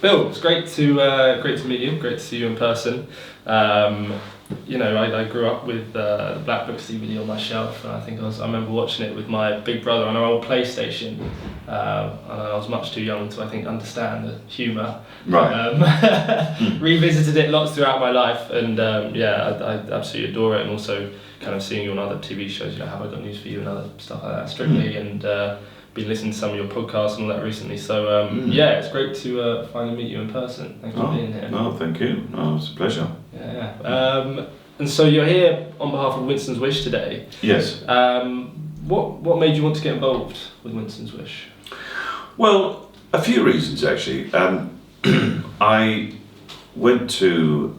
Bill, it's great to meet you. Great to see you in person. I grew up with the Black Book DVD on my shelf, and I remember watching it with my big brother on our old PlayStation. And I was much too young to understand the humour. Right. Revisited it lots throughout my life, and I absolutely adore it. And also kind of seeing you on other TV shows. Have I Got News for You and other stuff like that. Strictly and. Been listening to some of your podcasts and all that recently, so it's great to finally meet you in person. Thanks for being here. No, thank you. No, it's a pleasure. And so you're here on behalf of Winstons Wish today. Yes. What made you want to get involved with Winstons Wish? Well, a few reasons actually. I went to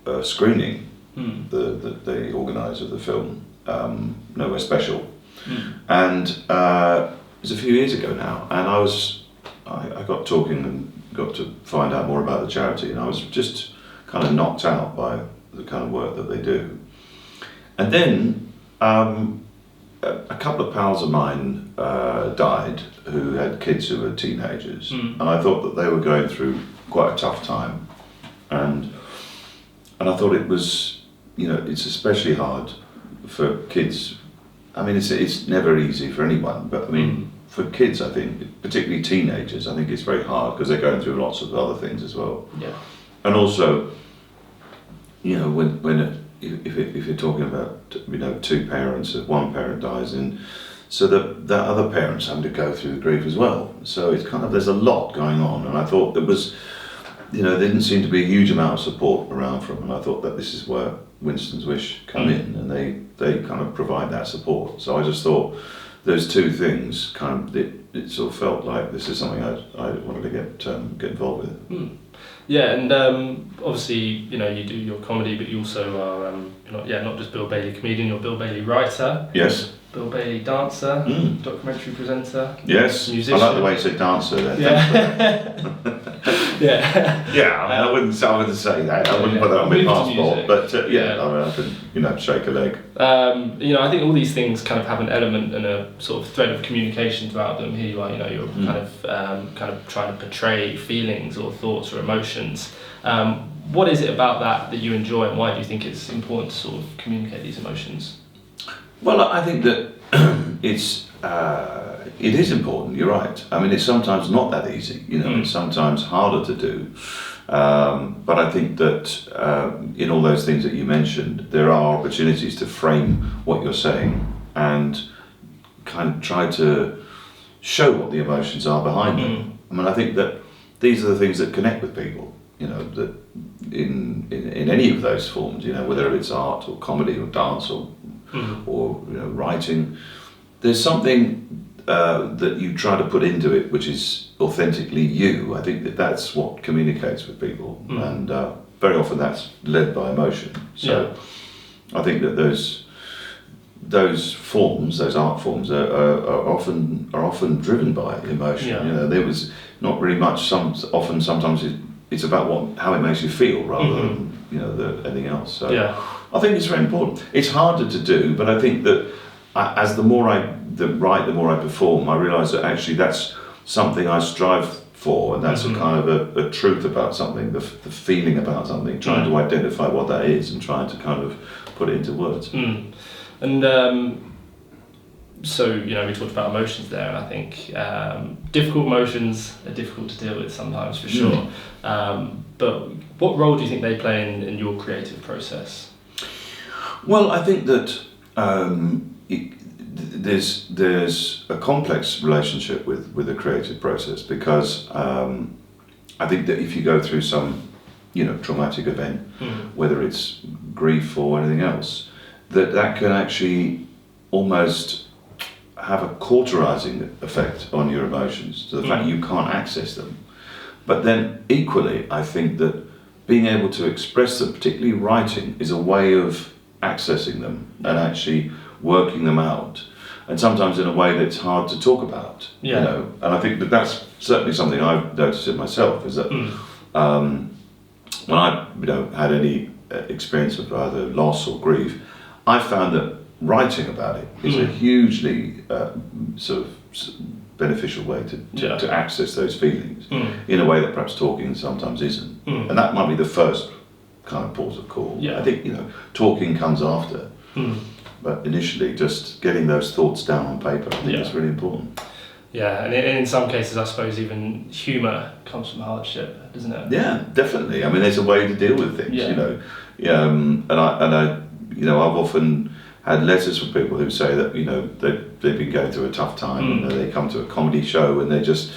a screening that they organised of the film, Nowhere Special. And it was a few years ago now, and I got talking and got to find out more about the charity, and I was just kind of knocked out by the kind of work that they do. And then a couple of pals of mine died who had kids who were teenagers, and I thought that they were going through quite a tough time, and I thought it was, it's especially hard for kids. I mean, it's never easy for anyone, but I mean, for kids, I think, particularly teenagers, I think it's very hard because they're going through lots of other things as well. Yeah. And also, if you're talking about, two parents, if one parent dies, and so that other parent's having to go through the grief as well. So it's kind of, there's a lot going on, and I thought there was, there didn't seem to be a huge amount of support around for them, and I thought that this is where Winstons Wish come in, and they kind of provide that support. So I just thought those two things it sort of felt like this is something I wanted to get involved with. Yeah, and obviously you do your comedy, but you also are not just Bill Bailey comedian, you're Bill Bailey writer. Yes. Bill Bailey dancer, documentary presenter. Yes, musician. I like the way you said dancer there. Yeah. Yeah, I wouldn't say that. I wouldn't put that on my passport, but I can, shake a leg. I think all these things kind of have an element and a sort of thread of communication throughout them. Here you are, you're kind of trying to portray feelings or thoughts or emotions. What is it about that you enjoy, and why do you think it's important to sort of communicate these emotions? Well, I think that it is important, you're right. I mean, it's sometimes not that easy, it's sometimes harder to do. But I think that in all those things that you mentioned, there are opportunities to frame what you're saying and kind of try to show what the emotions are behind them. I mean, I think that these are the things that connect with people, that in any of those forms, whether it's art or comedy or dance or writing, there's something that you try to put into it which is authentically you. I think that's what communicates with people, and very often that's led by emotion. So I think that those forms, those art forms, are often driven by emotion. There was not really much. Sometimes it's about how it makes you feel rather than anything else. So I think it's very important. It's harder to do, but I think that as the more I perform, I realise that actually that's something I strive for, and that's a kind of a truth about something, the feeling about something, trying to identify what that is and trying to kind of put it into words. And so, we talked about emotions there, and I think difficult emotions are difficult to deal with sometimes, for sure. But what role do you think they play in your creative process? Well, I think that there's a complex relationship with the creative process, because I think that if you go through some, traumatic event, whether it's grief or anything else, that can actually almost have a cauterizing effect on your emotions, to the fact you can't access them. But then equally, I think that being able to express them, particularly writing, is a way of accessing them and actually working them out, and sometimes in a way that's hard to talk about. And I think that's certainly something I've noticed in myself, is that when I had any experience of either loss or grief, I found that writing about it is a hugely beneficial way to access those feelings in a way that perhaps talking sometimes isn't. And that might be the first kind of port of call. I think, talking comes after. But initially, just getting those thoughts down on paper, I think is really important. Yeah, and in some cases, I suppose even humour comes from hardship, doesn't it? Yeah, definitely. I mean, there's a way to deal with things, and I've often had letters from people who say that they've been going through a tough time, and they come to a comedy show and they just,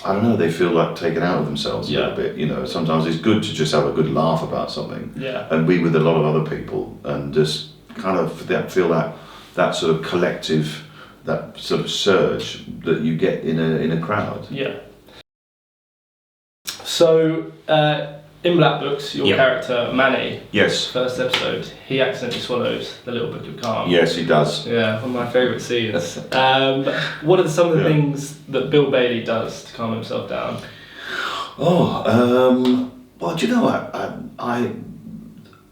I don't know, they feel like taken out of themselves a little bit. Sometimes it's good to just have a good laugh about something, and be with a lot of other people and just kind of feel that sort of collective, that sort of surge that you get in a crowd. Yeah. So in Black Books, your character Manny, first episode, he accidentally swallows the little book of calm. Yes, he does. Yeah, one of my favourite scenes. What are some of the things that Bill Bailey does to calm himself down? Well, do you know what? I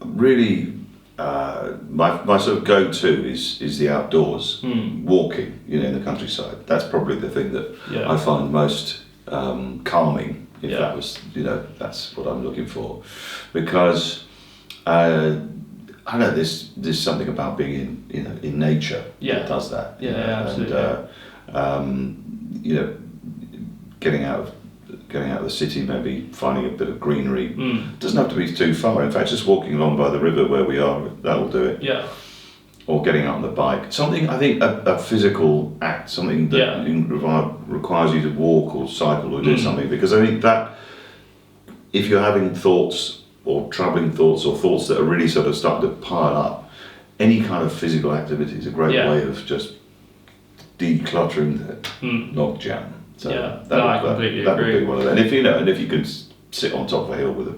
really, my sort of go-to is the outdoors, walking, in the countryside. That's probably the thing that I find most calming, if that was, that's what I'm looking for. Because I know there's something about being in nature that does that. Yeah, absolutely. And, getting out of the city, maybe finding a bit of greenery. Doesn't have to be too far. In fact, just walking along by the river where we are, that'll do it. Yeah. Or getting out on the bike. Something, I think, a physical act, something that requires you to walk or cycle or do something. Because I think that if you're having thoughts or troubling thoughts or thoughts that are really sort of starting to pile up, any kind of physical activity is a great way of just decluttering the logjam. So I completely that agree. would be one of them. And if you could sit on top of a hill with a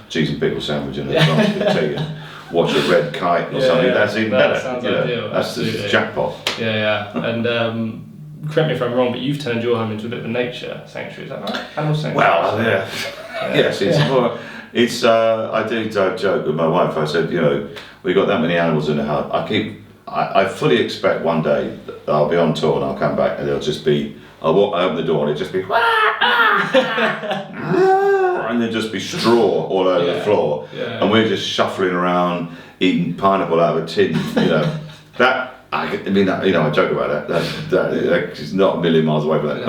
cheese and pickle sandwich and a glass of tea and watch a red kite or something, that's even better. That sounds ideal. That's the jackpot. Yeah. And correct me if I'm wrong, but you've turned your home into a bit of a nature sanctuary. Is that right? Animal sanctuary. Well, yes, it's more. It's I do joke with my wife. I said, we got that many animals in the house. I fully expect one day that I'll be on tour and I'll come back and there'll just be. I open the door and it'll just be and there'll just be straw all over the floor, and we're just shuffling around eating pineapple out of a tin. That I joke about that is not a million miles away from that.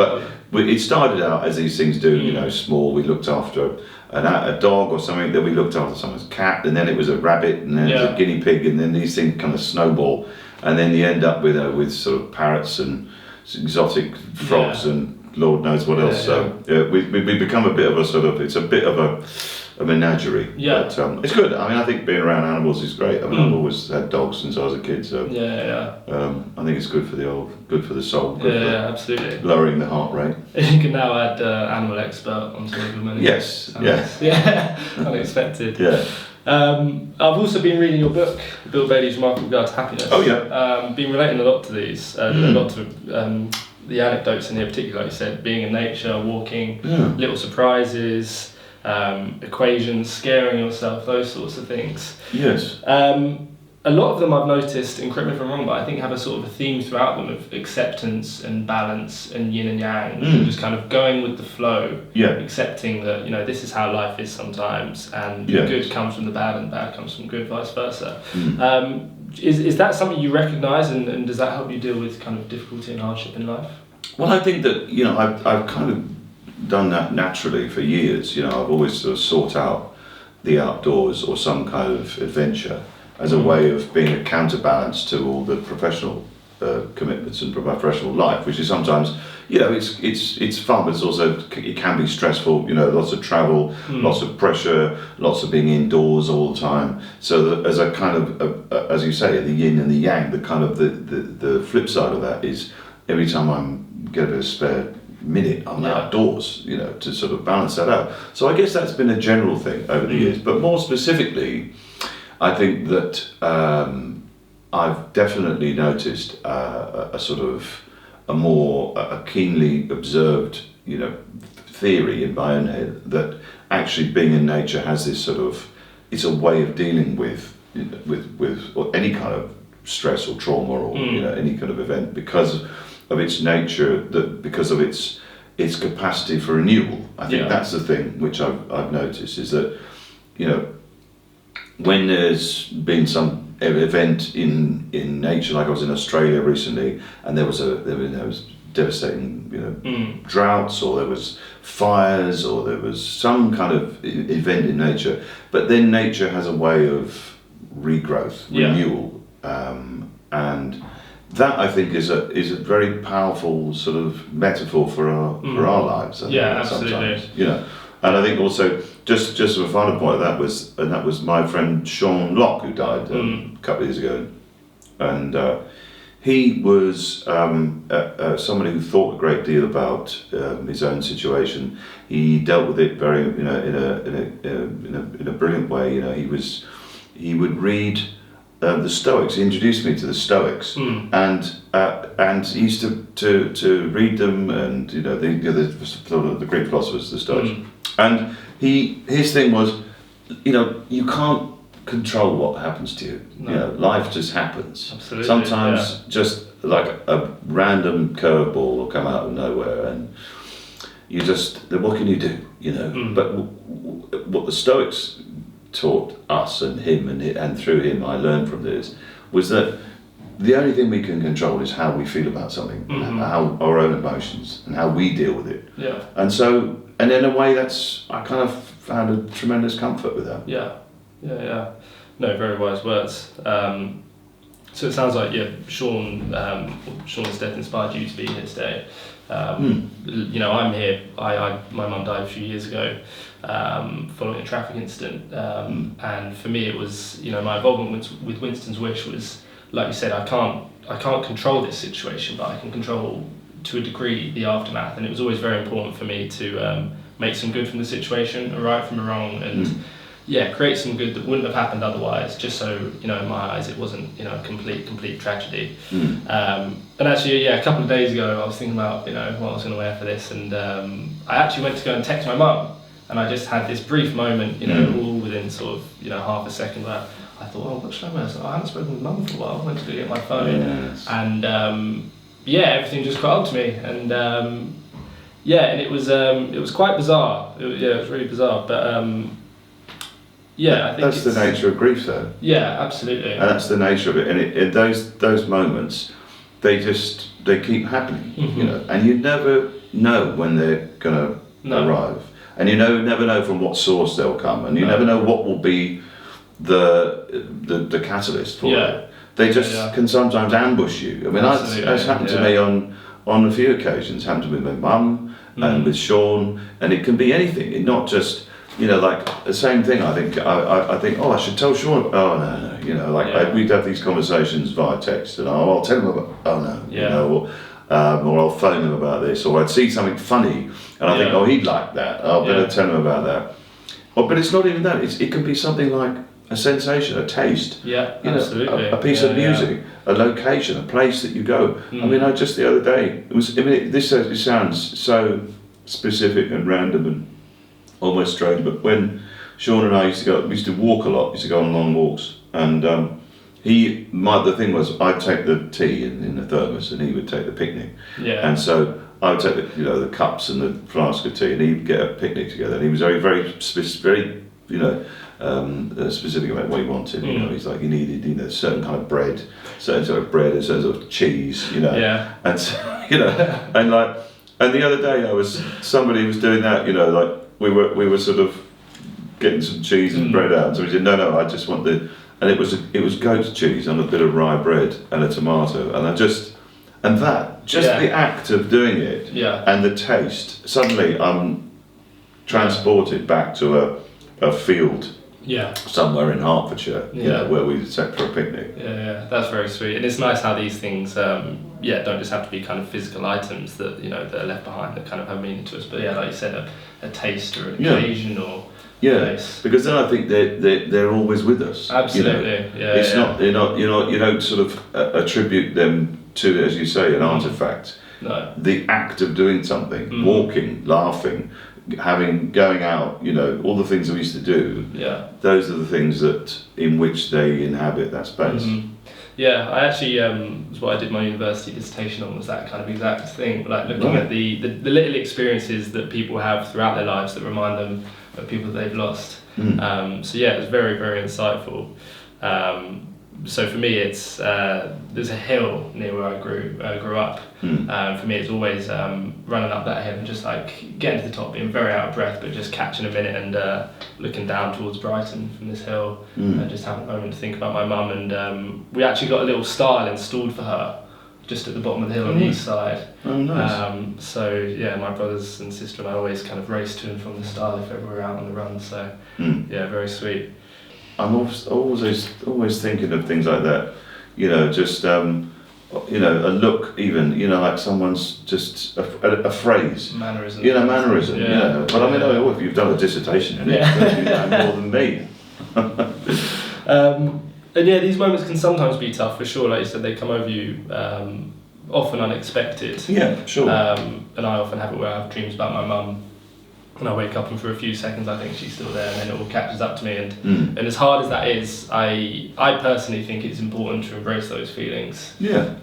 But it started out as these things do. Small. We looked after a dog or something. Then we looked after someone's cat, and then it was a rabbit, and then it was a guinea pig, and then these things kind of snowball, and then you end up with sort of parrots and exotic frogs and Lord knows what else. We become a bit of a sort of, it's a bit of a menagerie. But it's good. I mean, I think being around animals is great. I mean, I've always had dogs since I was a kid, so I think it's good for the soul. Absolutely. Lowering the heart rate. You can now add animal expert onto the menu. Yes. Unexpected. Yeah. I've also been reading your book, Bill Bailey's Remarkable Guide to Happiness. Oh yeah. Been relating a lot to these, a lot to the anecdotes in here, particularly like you said, being in nature, walking, little surprises, equations, scaring yourself, those sorts of things. Yes. A lot of them I've noticed, and correct me if I'm wrong, but I think have a sort of a theme throughout them of acceptance and balance and yin and yang, and just kind of going with the flow, accepting that this is how life is sometimes, and the good comes from the bad and the bad comes from good, vice versa. Is that something you recognise, and does that help you deal with kind of difficulty and hardship in life? Well, I think that I've kind of done that naturally for years. I've always sort of sought out the outdoors or some kind of adventure as a way of being a counterbalance to all the professional commitments and professional life, which is sometimes, it's fun, but it's also, it can be stressful, lots of travel, lots of pressure, lots of being indoors all the time. So that as a kind of, as you say, the yin and the yang, the kind of the flip side of that is every time I get a bit of spare minute, I'm outdoors, to sort of balance that out. So I guess that's been a general thing over the years, but more specifically, I think that I've definitely noticed a sort of a keenly observed, theory in my own head that actually being in nature has this sort of, it's a way of dealing with any kind of stress or trauma or any kind of event, because its nature, that because of its capacity for renewal. I think that's the thing which I've noticed, is that, you know, when there's been some event in nature, like I was in Australia recently, and there was devastating, you know, droughts, or there was fires, or there was some kind of event in nature, but then nature has a way of regrowth, renewal, and that, I think, is a very powerful sort of metaphor for our lives. I think, absolutely. Sometimes, you know, and I think also just as a final point, that was my friend Sean Locke, who died a couple of years ago, and he was somebody who thought a great deal about his own situation. He dealt with it very, you know, in a brilliant way. You know, he would read the Stoics. He introduced me to the Stoics, and he used to read them, and you know, the Greek philosophers, the Stoics, and his thing was, you know, you can't control what happens to you. No. You know, life just happens. Absolutely. Sometimes just like a random curveball will come out of nowhere, and you just, what can you do? You know, but what the Stoics taught us and him, and through him I learned from this, was that the only thing we can control is how we feel about something, how our own emotions, and how we deal with it. Yeah. And so, and in a way, I kind of found a tremendous comfort with that. Yeah. No, very wise words. So it sounds like Sean's death inspired you to be here today. You know, I'm here. My mum died a few years ago following a traffic incident, and for me it was, you know, my involvement with Winstons Wish was, like you said, I can't control this situation, but I can control to a degree the aftermath, and it was always very important for me to make some good from the situation, a right from a wrong, and create some good that wouldn't have happened otherwise, just so, you know, in my eyes it wasn't, you know, a complete tragedy. And actually, a couple of days ago I was thinking about, you know, what I was going to wear for this, and I actually went to go and text my mum, and I just had this brief moment, you know, all within sort of, you know, half a second, where I thought, oh, what should I wear? So I hadn't spoken with mum for a while. I went to go get my phone, and everything just caught up to me, and and it was quite bizarre. It was really bizarre, but I think that's the nature of grief, though. Yeah, absolutely. And that's the nature of it. And those moments, they keep happening, you know. And you never know when they're going to arrive, and you never know from what source they'll come, and you never know what will be the catalyst for it. They just can sometimes ambush you. I mean, that's happened to me on a few occasions. It happened to me with my mum and with Sean, and it can be anything. It not just, you know, like the same thing. I think oh, I should tell Sean. Oh no, you know, like we'd have these conversations via text, and I'll tell him about. Oh no, you know, or I'll phone him about this, or I'd see something funny, and I think, oh, he'd like that. I'll better tell him about that. Oh, but it's not even that. It can be something like a sensation, a taste. Yeah, you absolutely. Know, a piece of music, a location, a place that you go. I mean, just the other day, it sounds so specific and random and almost strange, but when Sean and I we used to walk a lot, used to go on long walks, and the thing was, I'd take the tea in the thermos, and he would take the picnic. Yeah. And so I would take the cups and the flask of tea, and he'd get a picnic together. And he was very specific about what he wanted. You know, he's like, he needed, you know, certain kind of bread, certain sort of bread, and certain sort of cheese. You know. Yeah. And so, you know, and the other day somebody was doing that. You know, like we were sort of getting some cheese and bread out. So he said, no, I just want and it was goat cheese on a bit of rye bread and a tomato, and the act of doing it, and the taste, suddenly I'm transported back to a field somewhere in Hertfordshire, you know, where we set for a picnic. Yeah, that's very sweet, and it's nice how these things don't just have to be kind of physical items that, you know, that are left behind that kind of have meaning to us, but like you said, a taste or an occasion or place. Because then I think they're always with us. Absolutely. You know? It's not you don't sort of attribute them to, as you say, an artifact. No. The act of doing something, walking, laughing, going out, you know, all the things we used to do. Yeah. Those are the things in which they inhabit that space. Yeah, I actually was what I did my university dissertation on, was that kind of exact thing, like looking Right. at the little experiences that people have throughout their lives that remind them of people that they've lost. So yeah, it was very, very insightful. So for me, it's there's a hill near where I grew up. For me, it's always running up that hill and just like getting to the top, being very out of breath, but just catching a minute and looking down towards Brighton from this hill, and just having a moment to think about my mum. And we actually got a little stile installed for her just at the bottom of the hill on the east side. Oh, nice. So yeah, my brothers and sister and I always kind of race to and from the stile if ever we're out on the run. So yeah, very sweet. I'm always thinking of things like that, you know, just you know, a look, even, you know, like someone's just a phrase, Mannerism. you know, mannerism. Yeah. Yeah. But I mean, oh, if you've done a dissertation in it, you know more than me. And yeah, these moments can sometimes be tough, for sure. Like you said, they come over you often unexpected. Yeah, sure. And I often have it where I have dreams about my mum, and I wake up and for a few seconds I think she's still there, and then it all catches up to me. And as hard as that is, I personally think it's important to embrace those feelings. Yeah.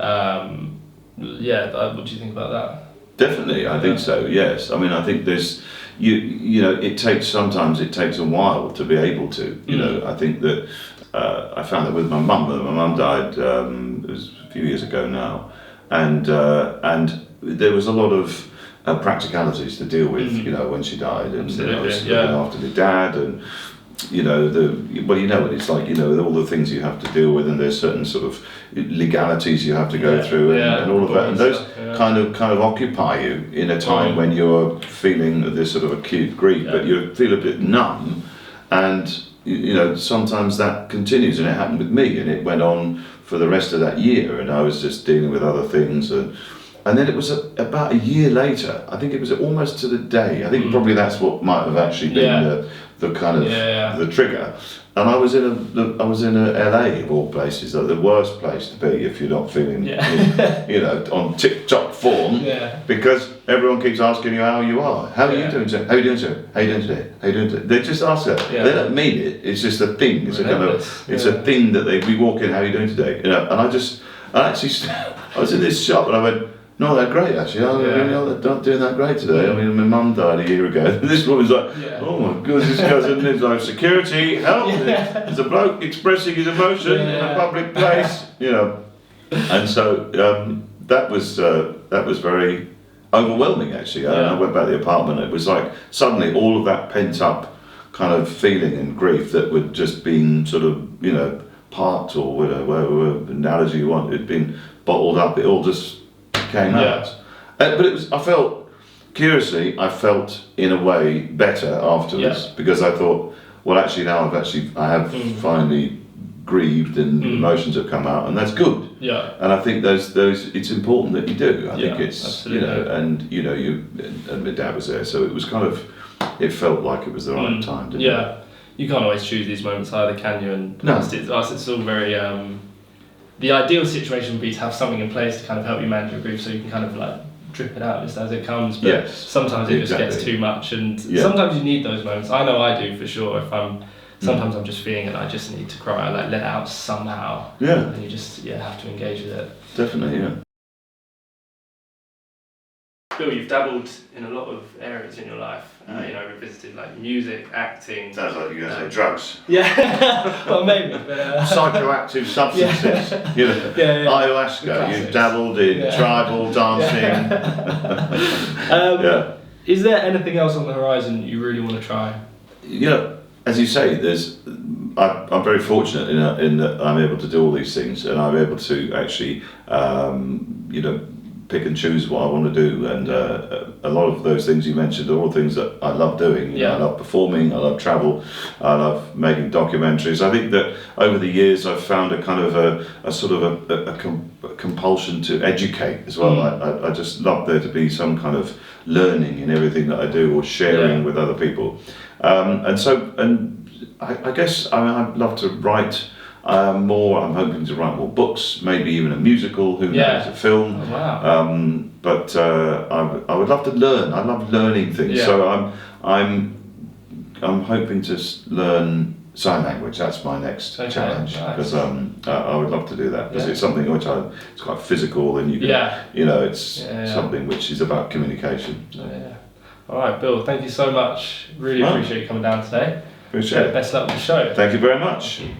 What do you think about that? Definitely, I think so. Yes, I mean, I think there's, you know, sometimes it takes a while to be able to. You know, I think that I found that with my mum. My mum died. It was a few years ago now, and there was a lot of practicalities to deal with. You know, when she died, and I was looking after my dad, and you know, well, you know what it's like, you know, with all the things you have to deal with, and there's certain sort of legalities you have to go through, and all of that, and those kind of occupy you in a time when you're feeling this sort of acute grief, but you feel a bit numb, and you know, sometimes that continues, and it happened with me, and it went on for the rest of that year, and I was just dealing with other things, and then it was about a year later, I think it was almost to the day, I think probably that's what might have actually been the kind of the trigger. And I was in a LA of all places, like the worst place to be if you're not feeling you know, on tip-top form, because everyone keeps asking you how you are. How are you doing, sir? How are you doing, sir? How are you doing today? How are you doing today? They just ask that. They don't mean it. It's just a thing. It's a kind of a thing that we walk in. How are you doing today? You know. And I was in this shop and I went, not that great actually. I'm really not doing that great today. I mean, my mum died a year ago. This woman's like, oh my God, this cousin is like, security, help! There's a bloke expressing his emotion in a public place, you know. And so that was very overwhelming actually. I went back to the apartment. It was like suddenly all of that pent up kind of feeling and grief that would just been sort of, you know, parked or whatever analogy you want. It'd been bottled up. It all just came out, but it was. I felt in a way better afterwards because I thought, well, actually now I have finally grieved and emotions have come out, and that's good. Yeah. And I think those it's important that you do. I think it's absolutely. You know, and you know, and my dad was there, so it was kind of, it felt like it was the right time. Didn't it? You can't always choose these moments either, can you? And it's all very. The ideal situation would be to have something in place to kind of help you manage your grief, so you can kind of like drip it out just as it comes. But sometimes it just gets too much, and sometimes you need those moments. I know I do for sure. If sometimes I'm just feeling it, I just need to cry, like let it out somehow. Yeah. And you just have to engage with it. Definitely, yeah. Bill, you've dabbled in a lot of areas in your life. You know, revisited like music, acting. Sounds like you're going to say drugs. Yeah, well maybe. But, psychoactive substances. You know, ayahuasca. You've dabbled in tribal dancing. Is there anything else on the horizon you really want to try? You know, as you say, I'm very fortunate in that I'm able to do all these things, and I'm able to actually, you know, pick and choose what I want to do, and a lot of those things you mentioned are all things that I love doing. You know, I love performing, I love travel, I love making documentaries. I think that over the years I've found a kind of a sort of a compulsion to educate as well. I just love there to be some kind of learning in everything that I do, or sharing with other people, and I guess I'd love to write more. I'm hoping to write more books, maybe even a musical, who knows, a film. Oh, wow. But I would love to learn. I love learning things. So I'm hoping to learn sign language. That's my next challenge, nice. because I would love to do that, because Yeah. it's something which it's quite physical, and you can, it's something which is about communication. Yeah. All right, Bill, thank you so much. Really appreciate you coming down today. Appreciate it. Best luck with the show. Thank you very much. Thank you.